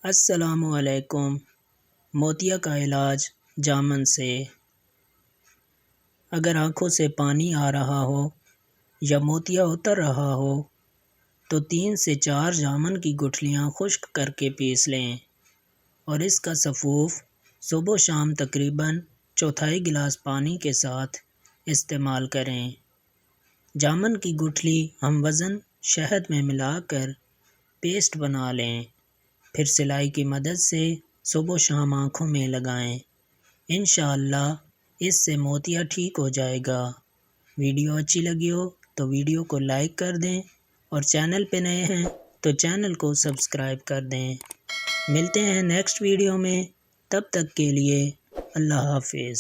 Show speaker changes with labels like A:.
A: السلام علیکم۔ موتیا کا علاج جامن سے۔ اگر آنکھوں سے پانی آ رہا ہو یا موتیا اتر رہا ہو تو 3 سے 4 جامن کی گٹھلیاں خشک کر کے پیس لیں اور اس کا سفوف صبح و شام تقریباً چوتھائی گلاس پانی کے ساتھ استعمال کریں۔ جامن کی گٹھلی ہم وزن شہد میں ملا کر پیسٹ بنا لیں، پھر سلائی کی مدد سے صبح و شام آنکھوں میں لگائیں۔ انشاءاللہ اس سے موتیا ٹھیک ہو جائے گا۔ ویڈیو اچھی لگی ہو تو ویڈیو کو لائک کر دیں اور چینل پہ نئے ہیں تو چینل کو سبسکرائب کر دیں۔ ملتے ہیں نیکسٹ ویڈیو میں، تب تک کے لیے اللہ حافظ۔